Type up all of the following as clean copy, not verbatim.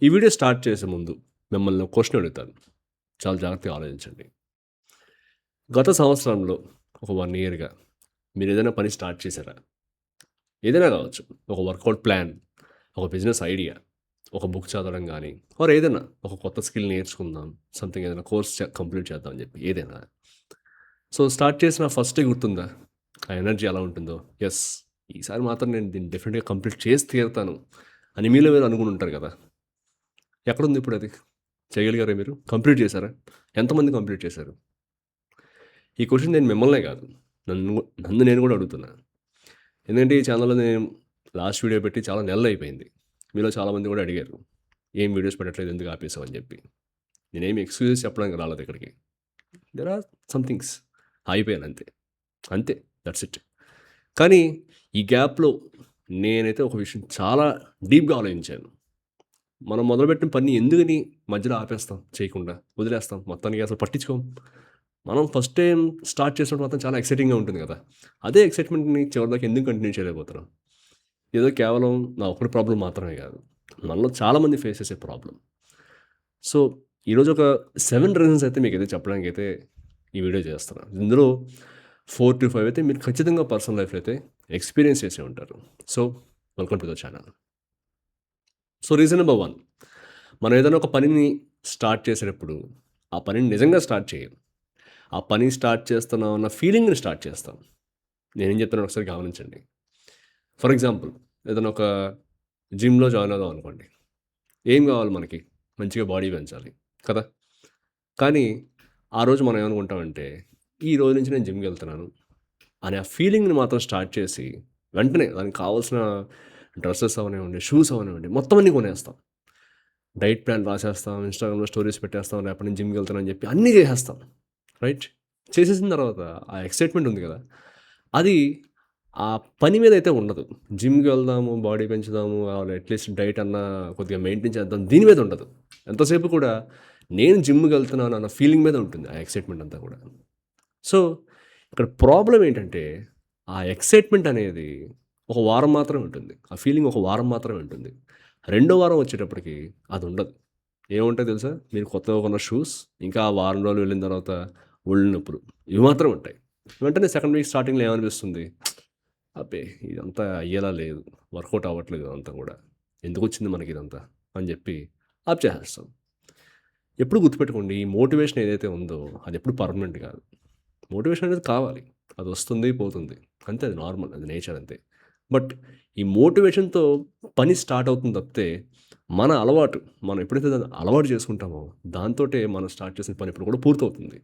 ఈ video start చేసే ముందు మిమ్మల్ని ఒక క్వెషన్ అడుగుతాను. చాలా జాగ్రత్తగా ఆలోచించండి. గత సంవత్సరంలో ఒక 1 ఇయర్‌గా మీరేదైనా పని స్టార్ట్ చేశారా? ఏదైనా కావచ్చు. ఒక వర్కౌట్ ప్లాన్, ఒక బిజినెస్ ఐడియా, ఒక బుక్ చదవడం గానీ, ఆర్ ఏదైనా ఒక కొత్త స్కిల్ నేర్చుకుందాం. సంథింగ్ ఏదైనా కోర్స్ కంప్లీట్ చేద్దాం అని చెప్పి ఏదైనా. సో, స్టార్ట్ చేసిన ఫస్ట్ డే గుర్తుందా? ఆ ఎనర్జీ ఎలా ఉంటుందో? యెస్! ఈసారి మాత్రం నేను దీన్ని డెఫినిట్‌గా కంప్లీట్ చేసి తీరుతాను అని మీలో మీరు అనుకుని ఉంటారు కదా! ఎక్కడుంది ఇప్పుడది? చేయగలిగారా మీరు? కంప్లీట్ చేశారా? ఎంతమంది కంప్లీట్ చేశారు? ఈ క్వెషన్ నేను మిమ్మల్నే కాదు. నన్ను నన్ను నేను కూడా అడుగుతున్నా. ఎందుకంటే ఈ ఛానెల్‌లో నేను లాస్ట్ వీడియో పెట్టి చాలా నెలలయిపోయింది. మీలో చాలామంది కూడా అడిగారు. "ఏం వీడియోస్ పెట్టట్లేదు ఎందుకు ఆపేసావు" అని చెప్పి. నేనేమి ఎక్స్‌క్యూజెస్ చెప్పడానికి రాలేదు ఇక్కడికి. There are some things. ఆగిపోయాను అంతే. అంతే. That's it. కానీ ఈ గ్యాప్‌లో నేనైతే ఒక విషయం చాలా డీప్‌గా ఆలోచించాను. మనం మొదలుపెట్టిన పని ఎందుకని మధ్యలో ఆపేస్తాం చేయకుండా? వదిలేస్తాం. మొత్తానికి అసలు పట్టించుకోం. మనం ఫస్ట్ టైమ్ స్టార్ట్ చేసినప్పుడు మాత్రం చాలా ఎక్సైటింగ్‌గా ఉంటుంది కదా! అదే ఎక్సైట్‌మెంట్‌ని చివరిదాకా ఎందుకు కంటిన్యూ చేయలేకపోతున్నాం? ఏదో కేవలం నా ఒక్కడి ప్రాబ్లమ్ మాత్రమే కాదు. మనలో చాలామంది ఫేస్ చేసే ప్రాబ్లమ్. సో, ఈరోజు ఒక 7 రీజన్స్ అయితే మీకైతే చెప్పడానికైతే ఈ వీడియో చేస్తున్నాను. ఇందులో 4-5 అయితే మీరు ఖచ్చితంగా పర్సనల్ లైఫ్‌లో అయితే ఎక్స్‌పీరియన్స్ చేసే ఉంటారు. So, welcome to the channel. So, reason number 1, మనం ఏదైనా ఒక పనిని స్టార్ట్ చేసేటప్పుడు, ఆ పనిని నిజంగా స్టార్ట్ చేయం. ఆ పని స్టార్ట్ చేస్తున్నాం అన్న ఫీలింగ్‌ని స్టార్ట్ చేస్తాం. నేనేం చెప్తున్నానో ఒకసారి గమనించండి. ఫర్ ఎగ్జాంపుల్ ఏదైనా ఒక జిమ్‌లో జాయిన్ అవుదాం అనుకోండి. ఏం కావాలి మనకి? మంచిగా బాడీ పెంచాలి కదా! కానీ ఆ రోజు మనం ఏమనుకుంటామంటే, ఈ రోజు నుంచి నేను జిమ్‌కెళ్తున్నాను అనే ఆ ఫీలింగ్‌ని మాత్రం స్టార్ట్ చేసి, వెంటనే దానికి కావాల్సిన డ్రెసెస్ అవ్వనివ్వండి, షూస్ అవ్వనివ్వండి, మొత్తం అన్నీ కొనేస్తాం. డైట్ ప్లాన్ రాసేస్తాం, ఇన్‌స్టాగ్రామ్‌లో స్టోరీస్ పెట్టేస్తాం, రేపటి నుంచి జిమ్‌కెళ్తానని చెప్పి అన్నీ చేసేస్తాం. రైట్? చేసేసిన తర్వాత ఆ ఎక్సైట్‌మెంట్ ఉంది కదా! అది ఆ పని మీదైతే ఉండదు. జిమ్‌కి వెళ్దాము, బాడీ పెంచుదాము, అట్‌లీస్ట్ డైట్ అన్నా కొద్దిగా మెయింటైన్ చేద్దాం దీని మీద ఉండదు. ఎంతసేపు కూడా నేను జిమ్‌కెళ్తున్నాను అన్న ఫీలింగ్ మీద ఉంటుంది ఆ ఎక్సైట్‌మెంట్ అంతా కూడా. సో, ఇక్కడ ప్రాబ్లమ్ ఏంటంటే, ఆ ఎక్సైట్‌మెంట్ అనేది ఒక వారం మాత్రమే ఉంటుంది. ఆ ఫీలింగ్ ఒక వారం మాత్రమే ఉంటుంది. రెండో వారం వచ్చేటప్పటికి అదుండదు. ఏముంటాయి తెలుసా? మీరు కొత్తగా కొన్న షూస్, ఇంకా ఆ వారం రోజులు వెళ్ళిన తర్వాత ఒళ్ళు నొప్పులు. ఇవి మాత్రం ఉంటాయి. వెంటనే సెకండ్ వీక్ స్టార్టింగ్‌లో ఏమనిపిస్తుంది? అబ్బే! ఇదంతా అయ్యేలా లేదు. వర్కౌట్ అవ్వట్లేదు ఇదంతా కూడా. ఎందుకొచ్చింది మనకిదంతా అని చెప్పి ఆప్ చేసేస్తాం. ఎప్పుడు గుర్తుపెట్టుకోండి, ఈ మోటివేషన్ ఏదైతే ఉందో అదెప్పుడు పర్మనెంట్ కాదు. మోటివేషన్ అనేది కావాలి. అదొస్తుంది, పోతుంది. అంతే, అది నార్మల్. అది నేచర్ అంతే. బట్ ఈ మోటివేషన్‌తో పని స్టార్ట్ అవుతుంది తప్పితే, మన అలవాటు మనం ఎప్పుడైతే దాన్ని అలవాటు చేసుకుంటామో, దాంతోటే మనం స్టార్ట్ చేసిన పని ఎప్పుడు కూడా పూర్తవుతుంది.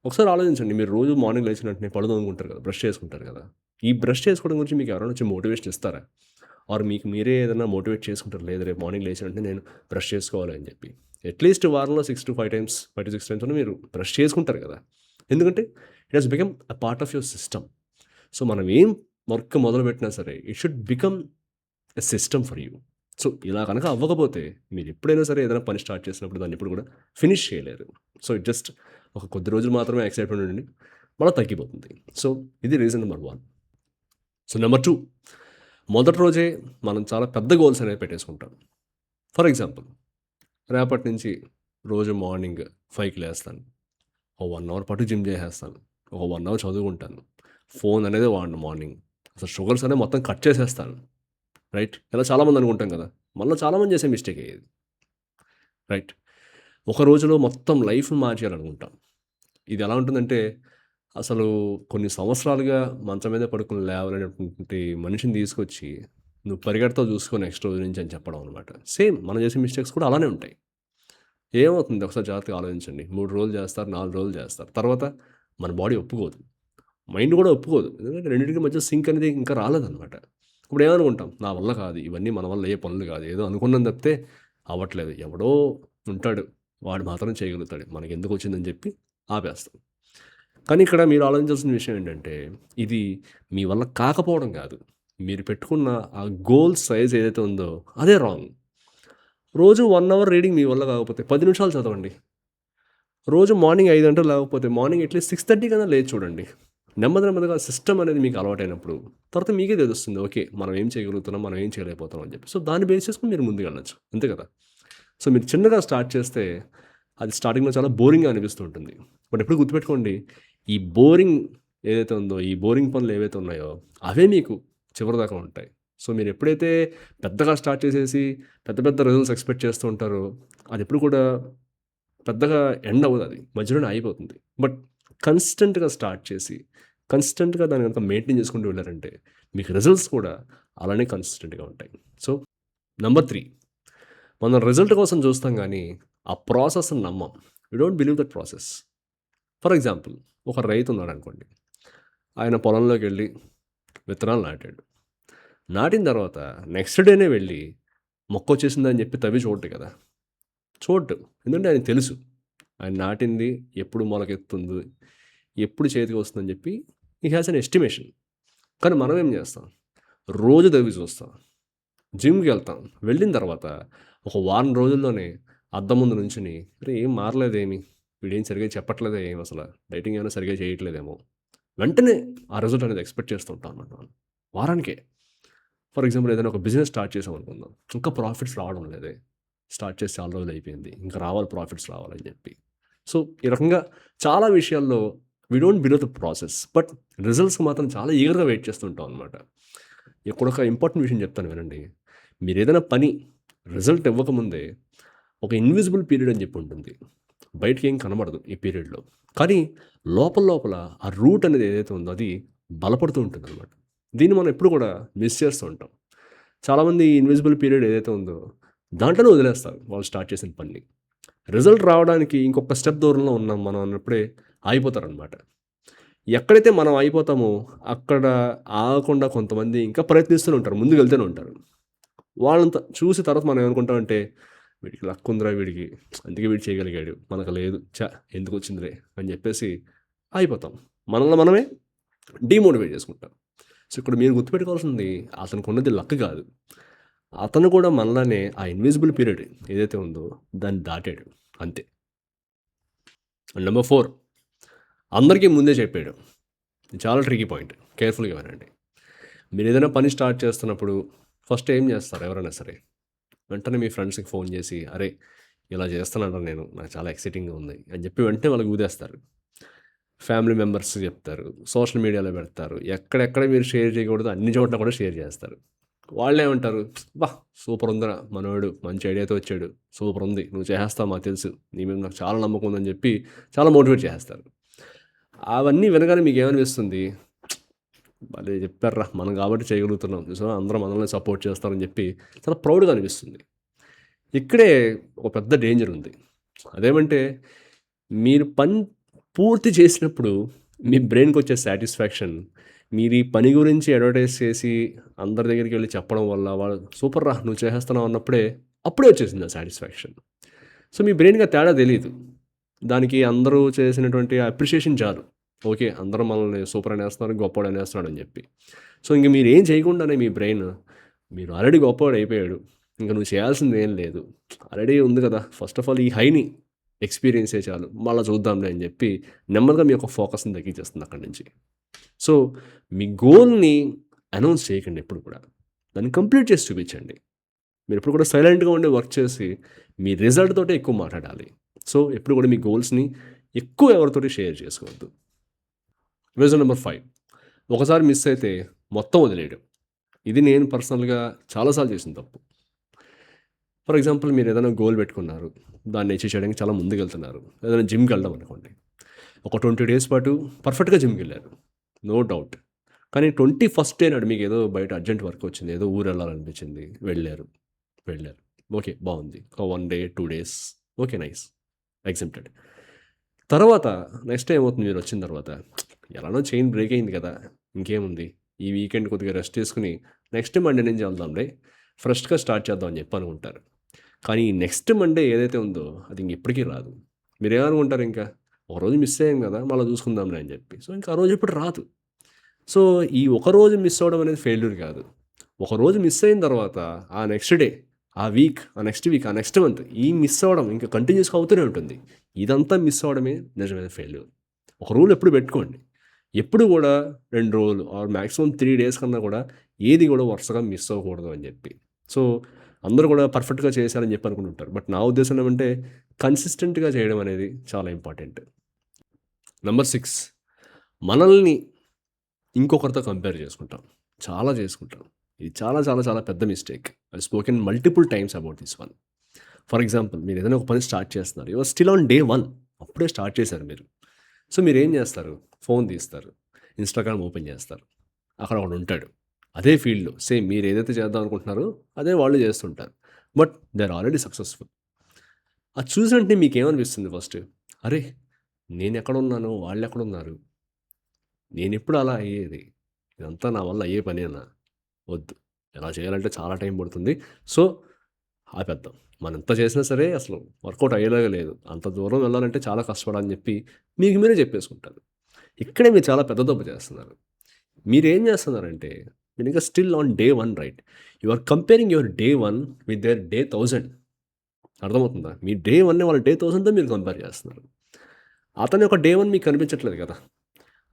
ఒకసారి ఆలోచించండి. మీరు రోజు మార్నింగ్ లేచిన వెంటనే పళ్ళు తోముకుంటారు కదా! బ్రష్ చేసుకుంటారు కదా! ఈ బ్రష్ చేసుకోవడం గురించి మీకు ఎవరైనా వచ్చి మోటివేషన్ ఇస్తారా? ఆర్ మీకు మీరే ఏదైనా మోటివేట్ చేసుకుంటారు. లేదు, రేపు మార్నింగ్ లేచిన వెంటనే నేను బ్రష్ చేసుకోవాలి అని చెప్పి. అట్‌లీస్ట్ వారంలో 6-5 టైమ్స్, 5-6 టైమ్స్ అన్నా మీరు బ్రష్ చేసుకుంటారు కదా! ఎందుకంటే it has become a part of your system. So, మనం ఏం వర్క్ మొదలుపెట్టినా సరే, it should become a system for you. So, ఇలా గనక అవ్వకపోతే మీరెప్పుడైనా సరే ఏదైనా పని స్టార్ట్ చేసినప్పుడు దాన్ని ఎప్పుడు కూడా ఫినిష్ చేయలేరు. సో, ఇట్ జస్ట్ ఒక కొద్ది రోజులు మాత్రమే ఎక్సైట్‌మెంట్ ఉండండి. మళ్ళా తగ్గిపోతుంది. సో, ఇది రీజన్ నంబర్ 1. సో, నంబర్ 2, మొదటి రోజే మనం చాలా పెద్ద గోల్స్ అనేవి పెట్టేసుకుంటాం. ఫర్ ఎగ్జాంపుల్, రేపటి నుంచి రోజు మార్నింగ్ 5కి లేస్తాను. ఓ 1 అవర్ పాటు జిమ్ చేసేస్తాను. ఒక 1 అవర్ చదువుకుంటాను. ఫోన్ అనేది వాడను మార్నింగ్. అసలు షుగర్స్ అనేవి మొత్తం కట్ చేసేస్తాను. రైట్? ఇలా చాలామంది అనుకుంటాం కదా! మనలో చాలామంది చేసే మిస్టేకే ఇది. రైట్? ఒక రోజులో మొత్తం లైఫ్‌ని మార్చేయాలనుకుంటాం. ఇది ఎలా ఉంటుందంటే, అసలు కొన్ని సంవత్సరాలుగా మంచం మీదే పడుకొని లేవలేనటువంటి మనిషిని తీసుకొచ్చి, "నువ్వు పరిగెడతావు చూసుకో నెక్స్ట్ రోజు నుంచి" అని చెప్పడం అనమాట. సేమ్ మనం చేసే మిస్టేక్స్ కూడా అలానే ఉంటాయి. ఏమవుతుంది ఒకసారి జాగ్రత్తగా ఆలోచించండి. 3 రోజులు చేస్తారు, 4 రోజులు చేస్తారు. తర్వాత మన బాడీ ఒప్పుకోదు. మైండ్ కూడా ఒప్పుకోదు. ఎందుకంటే రెండిటికి మధ్య సింక్ అనేది ఇంకా రాలేదనమాట. ఇప్పుడు ఏమనుకుంటాం, నా వల్ల కాదు. ఇవన్నీ మన వల్ల అయ్యే పనులు కాదు. ఏదో అనుకున్నాం తప్పితే అవ్వట్లేదు. ఎవడో ఉంటాడు. వాడు మాత్రం చేయగలుగుతాడు. మనకెందుకొచ్చిందని చెప్పి ఆపేస్తాం. కానీ ఇక్కడ మీరు ఆలోచించాల్సిన విషయం ఏంటంటే, ఇది మీ వల్ల కాకపోవడం కాదు. మీరు పెట్టుకున్న ఆ గోల్ సైజ్ ఏదైతే ఉందో అదే రాంగ్. రోజు 1 అవర్ రీడింగ్ మీ వల్ల కాకపోతే 10 నిమిషాలు చదవండి. రోజు మార్నింగ్ 5 గంటలకు లేవకపోతే మార్నింగ్ అట్‌లీస్ట్ 6:30 కన్నా లేచి చూడండి. నెమ్మదిగా సిస్టమ్ అనేది మీకు అలవాటైనప్పుడు తర్వాత మీకే తెలుస్తుంది. ఓకే, మనం ఏం చేయగలుగుతున్నాం, మనం ఏం చేయలేకపోతున్నాం అని చెప్పి. సో, దాన్ని బేస్ చేసుకొని మీరు ముందుకెళ్ళొచ్చు. అంతే కదా! సో, మీరు చిన్నగా స్టార్ట్ చేస్తే అది స్టార్టింగ్‌లో చాలా బోరింగ్‌గా అనిపిస్తూ ఉంటుంది. బట్ ఎప్పుడు గుర్తుపెట్టుకోండి, ఈ బోరింగ్ ఏదైతే ఉందో, ఈ బోరింగ్ పనులు ఏవైతే ఉన్నాయో, అవే మీకు చివరిదాకా ఉంటాయి. సో, మీరెప్పుడైతే పెద్దగా స్టార్ట్ చేసేసి పెద్ద పెద్ద రిజల్ట్స్ ఎక్స్‌పెక్ట్ చేస్తూ ఉంటారో, అదెప్పుడు కూడా పెద్దగా ఎండ్ అవ్వదది. మధ్యలోనే ఆగిపోతుంది. బట్ కన్సిస్టెంట్‌గా స్టార్ట్ చేసి, కన్సిస్టెంట్‌గా దాన్ని గనుక మెయింటైన్ చేసుకుంటూ వెళ్లారంటే, మీకు రిజల్ట్స్ కూడా అలానే కన్సిస్టెంట్‌గా ఉంటాయి. సో, నంబర్ 3, మనం రిజల్ట్ కోసం చూస్తాం గానీ, ఆ ప్రాసెస్‌ని నమ్మం. We don't believe that process. For example, ఒక రైతున్నాడనుకోండి. ఆయన పొలంలోకెళ్ళి విత్తనాలు నాటాడు. నాటిన తర్వాత నెక్స్ట్ డేనే వెళ్ళి మొక్కొచ్చేసిందని చెప్పి తవ్వి చూడడు కదా! చూడడు. ఎందుకంటే ఆయనకి తెలుసు. ఆయన నాటింది ఎప్పుడు మొలకెత్తుతుంది, ఎప్పుడు చేతికొస్తుందని చెప్పి హి హాస్ ఎన్ ఎస్టిమేషన్. కానీ మనం ఏం చేస్తాం? రోజు తవ్వి చూస్తాం. జిమ్‌కెళ్తాం. వెళ్ళిన తర్వాత ఒక వారం రోజుల్లోనే అద్దం ముందు నుంచొని, "అరే! ఏం మారలేదేమి? వీడేం సరిగ్గా చెప్పట్లేదే ఏమసల? డైటింగ్ ఏమైనా సరిగ్గా చేయట్లేదేమో." వెంటనే ఆ రిజల్ట్ అనేది ఎక్స్‌పెక్ట్ చేస్తూ ఉంటాం అన్నమాట మనం. వారానికే. ఫర్ ఎగ్జాంపుల్ ఏదైనా ఒక బిజినెస్ స్టార్ట్ చేసామనుకుందాం. ఇంకా ప్రాఫిట్స్ రావడం లేదే. స్టార్ట్ చేసి చాలా రోజులయిపోయింది. ఇంకా రావాలి ప్రాఫిట్స్ రావాలని చెప్పి. సో, ఈ రకంగా చాలా విషయాల్లో we don't believe the process. But రిజల్ట్స్‌కి మాత్రం చాలా ఈగర్‌గా వెయిట్ చేస్తుంటాం అనమాట. ఇక్కడొక ఇంపార్టెంట్ విషయం చెప్తాను వినండి. మీరేదైనా పని రిజల్ట్ ఇవ్వకముందే ఒక ఇన్విజిబుల్ పీరియడ్ అని చెప్పి ఉంటుంది. బయటికేం కనబడదు ఈ పీరియడ్‌లో. కానీ లోపల లోపల ఆ రూట్ అనేది ఏదైతే ఉందో అది బలపడుతూ ఉంటుందనమాట. దీన్ని మనం ఎప్పుడు కూడా మిస్ చేస్తూ ఉంటాం. చాలామంది ఈ ఇన్విజిబుల్ పీరియడ్ ఏదైతే ఉందో దాంట్లోనే వదిలేస్తారు వాళ్ళు స్టార్ట్ చేసిన పనిని. రిజల్ట్ రావడానికి ఇంకొక స్టెప్ దూరంలో ఉన్నాం మనం అన్నప్పుడే ఆగిపోతారనమాట. ఎక్కడైతే మనం అయిపోతామో అక్కడ ఆగకుండా కొంతమంది ఇంకా ప్రయత్నిస్తూనే ఉంటారు. ముందుకెళ్తూనే ఉంటారు. వాళ్ళని చూసి తర్వాత మనం ఏమనుకుంటామంటే, వీడికి లక్ ఉందిరా వీడికి. అందుకే వీడు చేయగలిగాడు. మనకు లేదు. ఎందుకొచ్చిందిలే అని చెప్పేసి ఆగిపోతాం. మనల్ని మనమే డీమోటివేట్ చేసుకుంటాం. సో, ఇక్కడ మీరు గుర్తుపెట్టుకోవాల్సింది అతనికున్నది లక్ కాదు. అతను కూడా మనలానే ఆ ఇన్విజిబుల్ పీరియడ్ ఏదైతే ఉందో దాన్ని దాటాడు. అంతే. అండ్ నంబర్ 4, అందరికీ ముందే చెప్పాడు. ఇది చాలా ట్రిక్కీ పాయింట్. కేర్‌ఫుల్‌గా వినండి. మీరేదైనా పని స్టార్ట్ చేస్తున్నప్పుడు ఫస్ట్ ఏం చేస్తారు ఎవరైనా సరే? వెంటనే మీ ఫ్రెండ్స్‌కి ఫోన్ చేసి, "అరే! ఇలా చేస్తున్నానురా నేను. నాకు చాలా ఎక్సైటింగ్‌గా ఉంది" అని చెప్పి వెంటనే వాళ్ళకి ఊదేస్తారు. ఫ్యామిలీ మెంబర్స్‌కి చెప్తారు. సోషల్ మీడియాలో పెడతారు. ఎక్కడెక్కడ మీరు షేర్ చేయకూడదో అన్ని చోట్ల కూడా షేర్ చేస్తారు. వాళ్ళేమంటారు, "అబ్బా! సూపర్ ఉందిరా మనోడు. మంచి ఐడియాతో వచ్చాడు. సూపర్ ఉంది. నువ్వు చేసేస్తావు మాకు తెలుసు. నీ మీద నాకు చాలా నమ్మకం ఉందని" చెప్పి చాలా మోటివేట్ చేసేస్తారు. అవన్నీ వినగానే మీకేమనిపిస్తుంది? భలే చెప్పార్రా! మనం కాబట్టి చేయగలుగుతున్నాం. చూసావా అందరూ మనల్ని సపోర్ట్ చేస్తారని చెప్పి చాలా ప్రౌడ్‌గా అనిపిస్తుంది. ఇక్కడే ఒక పెద్ద డేంజర్ ఉంది. అదేమంటే మీరు పని పూర్తి చేసినప్పుడు మీ బ్రెయిన్‌కొచ్చే సాటిస్ఫాక్షన్ మీరు ఈ పని గురించి అడ్వర్టైజ్ చేసి అందరి దగ్గరికెళ్లి చెప్పడం వల్ల వాళ్ళు సూపర్‌రా నువ్వు చేసేస్తున్నావు అన్నప్పుడే అప్పుడే వచ్చేసింది ఆ సాటిస్ఫాక్షన్. సో, మీ బ్రెయిన్‌కి ఆ తేడా తెలీదు. దానికి అందరూ చేసినటువంటి అప్రిషియేషన్ చాలు. ఓకే. అందరూ మనల్ని సూపర్ అనేస్తున్నారు, గొప్పోడు అనేస్తున్నాడు అని చెప్పి. సో, ఇంక మీరేం చేయకుండానే మీ బ్రెయిన్ మీరు ఆల్రెడీ గొప్పోడు అయిపోయాడు. ఇంక నువ్వు చేయాల్సింది ఏం లేదు. ఆల్రెడీ ఉంది కదా! ఫస్ట్ ఆఫ్ ఆల్ ఈ హైని ఎక్స్‌పీరియన్సే చాలు. మళ్ళా చూద్దాంలే అని చెప్పి నెమ్మదిగా మీ యొక్క ఫోకస్‌ని తగ్గించేస్తుంది అక్కడి నుంచి. సో, మీ గోల్‌ని అనౌన్స్ చేయకండి ఎప్పుడు కూడా. దాన్ని కంప్లీట్ చేసి చూపించండి. మీరెప్పుడు కూడా సైలెంట్‌గా ఉండి వర్క్ చేసి, మీ రిజల్ట్ తోటే ఎక్కువ మాట్లాడాలి. సో, ఎప్పుడు కూడా మీ గోల్స్‌ని ఎక్కువ ఎవరితోటి షేర్ చేసుకోవద్దు. రీజన్ నంబర్ 5, ఒకసారి మిస్ అయితే మొత్తం వదిలేయడం. ఇది నేను పర్సనల్‌గా చాలా సార్లు చేసిన తప్పు. ఫర్ ఎగ్జాంపుల్ మీరేదైనా గోల్ పెట్టుకున్నారు. దాన్ని అచీవ్ చేయడానికి చాలా ముందుకెళ్తున్నారు. ఏదైనా జిమ్‌కెళ్ళడం అనుకోండి. ఒక 20 డేస్ పాటు పర్ఫెక్ట్‌గా జిమ్‌కెళ్లారు. No doubt. కానీ 21st డే నాడు మీకేదో బయట అర్జెంట్ వర్క్ వచ్చింది. ఏదో ఊరెళ్ళాలనిపించింది. వెళ్లారు. వెళ్లారు. ఓకే. బావుంది. ఒక 1 day, 2 days okay. Nice. Accepted. తర్వాత నెక్స్ట్ డే ఏమవుతుంది మీరొచ్చిన తర్వాత, ఎలానో చైన్ బ్రేక్ అయింది కదా! ఇంకేముంది. ఈ వీకెండ్ కొద్దిగా రెస్ట్ తీసుకొని నెక్స్ట్ మండే నుంచి వెళ్దాంలే. ఫ్రెష్‌గా స్టార్ట్ చేద్దాం అని చెప్పి అనుకుంటారు. కానీ ఈ నెక్స్ట్ మండే ఏదైతే ఉందో అది ఇంకెప్పటికి రాదు. మీరేమనుకుంటారు ఇంకా? ఒకరోజు మిస్ అయ్యాం కదా! మళ్ళా చూసుకుందాంలే అని చెప్పి. సో, ఇంకా ఆ రోజు ఎప్పుడు రాదు. సో, ఈ ఒకరోజు మిస్ అవ్వడం అనేది ఫెయిల్యూర్ కాదు. ఒకరోజు మిస్ అయిన తర్వాత ఆ నెక్స్ట్ డే, ఆ వీక్, ఆ నెక్స్ట్ వీక్, ఆ నెక్స్ట్ మంత్ ఈ మిస్ అవ్వడం ఇంకా కంటిన్యూస్‌గా అవుతూనే ఉంటుంది. ఇదంతా మిస్ అవ్వడమే నిజమైన ఫెయిల్యూర్. ఒక రూల్ ఎప్పుడు పెట్టుకోండి. ఎప్పుడు గూడా 2 రోజులు ఆర్ మాక్సిమం 3 డేస్ కన్నా కూడా ఏది గూడా వరుసగా మిస్ అవ్వకూడదు అని జెప్పి. సో, అందరూ కూడా పర్ఫెక్ట్‌గా చేశారని చెప్పి అనుకుంటుంటారు. బట్ నా ఉద్దేశం ఏమంటే కన్సిస్టెంట్‌గా చేయడం అనేది చాలా ఇంపార్టెంట్. నంబర్ 6 మనల్ని ఇంకొకరితో కంపేర్ చేసుకుంటాం. చాలా చేసుకుంటాం. ఇది చాలా చాలా చాలా పెద్ద mistake. I spoken multiple times about this one. For example మీరు ఏదైనా ఒక పని స్టార్ట్ చేస్తున్నారు. You are still on day 1 అప్పుడే స్టార్ట్ చేశారు మీరు. సో మీరేం చేస్తారు? ఫోన్ తీస్తారు. ఇన్‌స్టాగ్రామ్ ఓపెన్ చేస్తారు. అక్కడ ఒకడుంటాడు. అదే ఫీల్డ్‌లో సేమ్ మీరు ఏదైతే చేద్దాం అనుకుంటున్నారో అదే వాళ్ళు చేస్తుంటారు. But they are already successful. అది చూసిన వెంటనే మీకేమనిపిస్తుంది ఫస్ట్? అరే! నేనెక్కడున్నాను? వాళ్ళెక్కడున్నారు? నేనెప్పుడు అలా అయ్యేది. ఇదంతా నా వల్ల అయ్యే పనేనా? వద్దు. ఇలా చేయాలంటే చాలా టైం పడుతుంది. సో, ఆపేద్దాం. మనం ఎంత చేసినా సరే అసలు వర్కౌట్ అయ్యేలాగా లేదు. అంత దూరం వెళ్ళాలంటే చాలా కష్టపడాలని చెప్పి మీకు మీరే చెప్పేసుకుంటారు. ఇక్కడే మీరు చాలా పెద్ద తప్పు చేస్తున్నారు. మీరేం చేస్తున్నారంటే మీరింకా still on day 1 right. You are comparing your day 1 with their day 1000 అర్థమవుతుందా? మీ డే 1ని వాళ్ళ డే 1000తో మీరు కంపేర్ చేస్తున్నారు. అతని యొక్క డే 1 మీకు కనిపించట్లేదు కదా!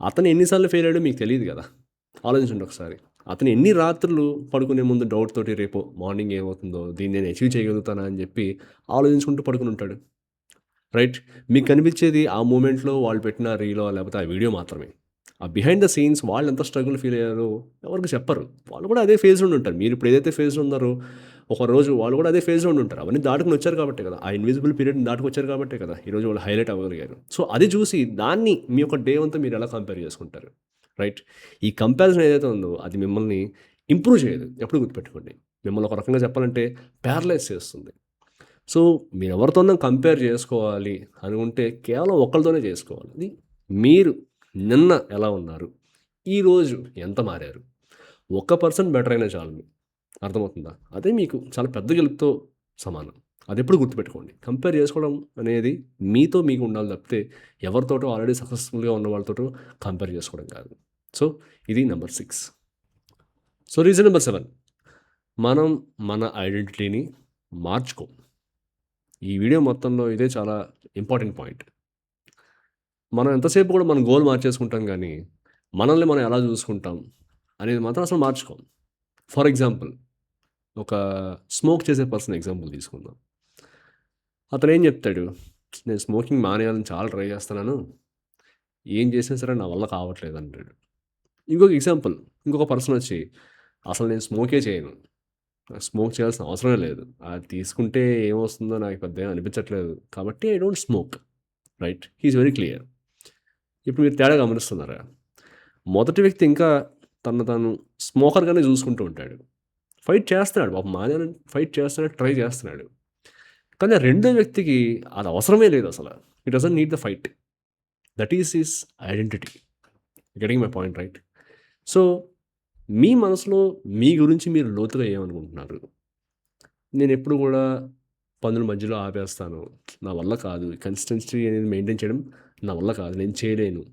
అతను ఎన్ని సార్లు ఫెయిల్ అయ్యాడో మీకు తెలీదు గదా! ఆలోచించండి ఒకసారి. అతను ఎన్ని రాత్రులు పడుకునే ముందు డౌట్ తోటి రేపు మార్నింగ్ ఏమవుతుందో, దీన్ని నేను అచీవ్ చేయగలుగుతానా అని జెప్పి ఆలోచించుకుంటూ పడుకునుంటాడు. రైట్? మీకు కనిపించేది ఆ మూమెంట్‌లో వాళ్ళు పెట్టిన రీలో లేకపోతే ఆ వీడియో మాత్రమే. ఆ బిహైండ్ ద సీన్స్ వాళ్ళెంత స్ట్రగుల్ ఫీల్ అయ్యారో ఎవరికీ చెప్పరు. వాళ్ళు కూడా అదే ఫేజ్‌లో ఉండుంటారు. మీరిప్పుడు ఏదైతే ఫేజ్‌లో ఉన్నారో, ఒకరోజు వాళ్ళు కూడా అదే ఫేజ్‌లో ఉండుంటారు. అవన్నీ దాటుకొని వచ్చారు కాబట్టే కదా! ఆ ఇన్విజిబుల్ పీరియడ్‌ని దాటుకొచ్చారు కాబట్టే కదా! ఈరోజు వాళ్ళు హైలైట్ అవ్వగలిగారు. సో, అది చూసి దాన్ని మీ యొక్క డే అంతా మీరెలా కంపేర్ చేసుకుంటారు? రైట్? ఈ కంపారిజన్ ఏదైతే ఉందో అది మిమ్మల్ని ఇంప్రూవ్ చేయదు. ఎప్పుడు గుర్తుపెట్టుకోండి. మిమ్మల్ని ఒక రకంగా చెప్పాలంటే ప్యారలైజ్ చేస్తుంది. సో, మీరెవరితోనైనా కంపేర్ జేసుకోవాలి అనుకుంటే కేవలం ఒక్కళ్ళతోనే జేసుకోవాలి. అది మీరు నిన్న ఎలా ఉన్నారు? ఈరోజు ఎంత మారారు? ఒక్క పర్సెంట్ బెటర్ అయినా చాలు అర్థమవుతుందా? అదే మీకు చాలా పెద్ద గెలుపుతో సమానం. అదెప్పుడు గుర్తుపెట్టుకోండి. కంపేర్ జేసుకోవడం అనేది మీతో మీకు ఉండాలి తప్పితే ఎవరితోటో ఆల్రెడీ సక్సెస్‌ఫుల్‌గా ఉన్న వాళ్ళతోటో కంపేర్ జేసుకోవడం కాదు. సో, ఇది నంబర్ 6. సో, రీజన్ నంబర్ 7 మనం మన ఐడెంటిటీని మార్చుకోం. ఈ వీడియో మొత్తంలో ఇదే చాలా ఇంపార్టెంట్ పాయింట్. మనం ఎంతసేపు కూడా మన గోల్ మార్చేసుకుంటాం గానీ, మనల్ని మనం ఎలా చూసుకుంటాం అనేది మాత్రం అసలు మార్చుకోం. ఫర్ ఎగ్జాంపుల్ ఒక స్మోక్ చేసే పర్సన్ ఎగ్జాంపుల్ తీసుకుందాం. అతనేం చెప్తాడు, "నేను స్మోకింగ్ మానేయాలని చాలా ట్రై చేస్తున్నాను. ఏం చేసినా సరే నా వల్ల కావట్లేదు" అంటాడు. ఇంకొక ఎగ్జాంపుల్ ఇంకొక పర్సన్ వచ్చి, "అసలు నేను స్మోకే చేయను. నాకు స్మోక్ చేయాల్సిన అవసరమే లేదు. అది తీసుకుంటే ఏమొస్తుందో నాకు పెద్దగా అనిపించట్లేదు. కాబట్టి I don't smoke." Right? He is very clear. ఇప్పుడు మీరు తేడా గమనిస్తున్నారా? మొదటి వ్యక్తి ఇంకా తనను తాను స్మోకర్‌గానే చూసుకుంటూ ఉంటాడు. ఫైట్ చేస్తున్నాడు పాపం మానేయాలని ఫైట్ చేస్తున్నాడు, ట్రై చేస్తున్నాడు. కానీ ఆ రెండో వ్యక్తికి అది అవసరమే లేదసల. He doesn't need the fight. That is his identity. Getting my point right? So, మీ మనసులో మీ గురించి మీరు లోతుగా ఏమనుకుంటున్నారు? నేనెప్పుడు గూడా పనుల మధ్యలో ఆపేస్తాను. నా వల్ల కాదు. కన్సిస్టెన్సీ అనేది మెయింటైన్ చేయడం నా వల్ల కాదు. నేను చేయలేను.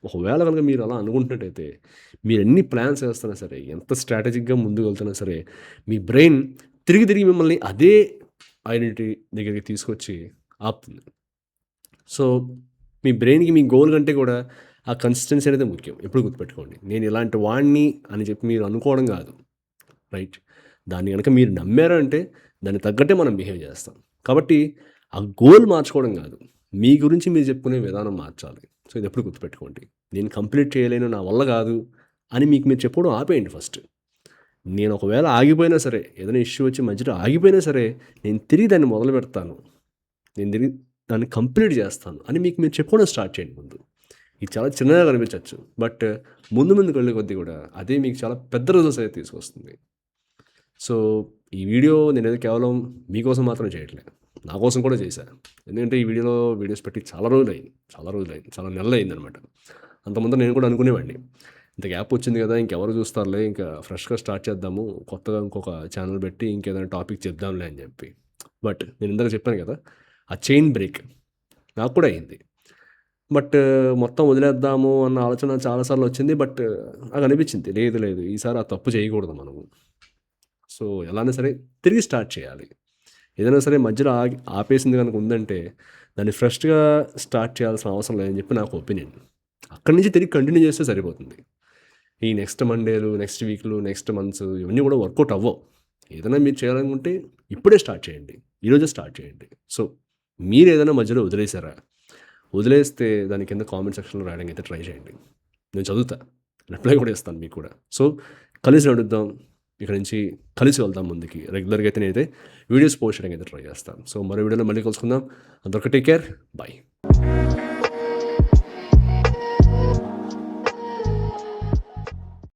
ఒకవేళ గనుక మీరు అలా అనుకుంటున్నట్టయితే, మీరెన్ని ప్లాన్స్ ఏస్తున్నా సరే, ఎంత స్ట్రాటజిక్‌గా ముందుకు వెళ్తున్నా సరే, మీ బ్రెయిన్ తిరిగి తిరిగి మిమ్మల్ని అదే ఐడెంటిటీ దగ్గరికి తీసుకొచ్చి ఆపుతుంది. సో, మీ బ్రెయిన్‌కి మీ గోల్ కంటే కూడా ఆ కన్సిస్టెన్సీ అనేది ముఖ్యం. ఎప్పుడు గుర్తుపెట్టుకోండి. నేను ఇలాంటి వాడిని అని చెప్పి మీరు అనుకోవడం గాదు. రైట్? దాన్ని గనక మీరు నమ్మారు అంటే, దానికి తగ్గట్టే మనం బిహేవ్ చేస్తాం. కాబట్టి ఆ గోల్ మార్చుకోవడం గాదు. మీ గురించి మీరు చెప్పుకునే విధానం మార్చాలి. సో, ఇదెప్పుడు గుర్తుపెట్టుకోండి. నేను కంప్లీట్ చేయలేను, నా వల్ల గాదు అని మీకు మీరు చెప్పుకోవడం ఆపేయండి ఫస్ట్. నేను ఒకవేళ ఆగిపోయినా సరే, ఏదైనా ఇష్యూ వచ్చి మధ్యలో ఆగిపోయినా సరే, నేను తిరిగి దాన్ని మొదలుపెడతాను. నేను తిరిగి దాన్ని కంప్లీట్ చేస్తాను అని మీకు మీరు చెప్పుకోవడం స్టార్ట్ చేయండి ముందు. ఇది చాలా చిన్నగా కనిపించొచ్చు. బట్ ముందు ముందుకు వెళ్ళే కొద్దీ కూడా అదే మీకు చాలా పెద్ద రిజల్ట్స్ అయితే తీసుకొస్తుంది. సో, ఈ వీడియో నేనేదో కేవలం మీకోసం మాత్రం చేయట్లేదు. నా కోసం కూడా చేశా. ఎందుకంటే ఈ వీడియోస్ పెట్టి చాలా రోజులయింది. చాలా నెలలయిందనమాట. అంతకుముందు నేను కూడా అనుకునేవాడిని. ఇంత గ్యాప్ వచ్చింది కదా! ఇంకెవరు చూస్తారులే ఇంకా ఫ్రెష్‌గా స్టార్ట్ చేద్దాము. కొత్తగా ఇంకొక ఛానెల్ పెట్టి ఇంకేదైనా టాపిక్ చెప్దాంలే అని చెప్పి. బట్ నేను ఇందాక చెప్పాను కదా! ఆ చైన్ బ్రేక్ నాకు కూడా అయింది. బట్ మొత్తం వదిలేద్దాము అన్న ఆలోచన చాలా సార్లు వచ్చింది. బట్ నాకనిపించింది లేదు ఈసారి ఆ తప్పు చేయకూడదు మనము. సో, ఎలానే సరే తిరిగి స్టార్ట్ చేయాలి. ఏదైనా సరే మధ్యలో ఆపేసింది గనుక ఉందంటే, దాన్ని ఫ్రెష్‌గా స్టార్ట్ చేయాల్సిన అవసరం లేదని చెప్పి నాకు ఒపీనియన్. అక్కడి నుంచి తిరిగి కంటిన్యూ చేస్తే సరిపోతుంది. ఈ నెక్స్ట్ మండేలు, నెక్స్ట్ వీక్‌లు, నెక్స్ట్ మంత్స్ ఇవన్నీ కూడా వర్కౌట్ అవ్వవు. ఏదైనా మీరు చేయాలనుకుంటే ఇప్పుడే స్టార్ట్ చేయండి. ఈరోజే స్టార్ట్ చేయండి. సో, మీరేదైనా మధ్యలో వదిలేసారా? వదిలేస్తే దాని కింద కామెంట్ సెక్షన్‌లో రాయడానికైతే ట్రై చేయండి. నేను చదువుతా. రిప్లై కూడా ఇస్తాను మీకు కూడా. సో, కలిసి నడుద్దాం. ఇక నుంచి కలిసి వెళ్దాం ముందుకి. రెగ్యులర్‌గా అయితే నేనైతే వీడియోస్ పోస్ట్ చేయడానికైతే ట్రై చేస్తాను. సో, మరో వీడియోలో మళ్ళీ కలుసుకుందాం. అందరికీ టేక్ కేర్. బై.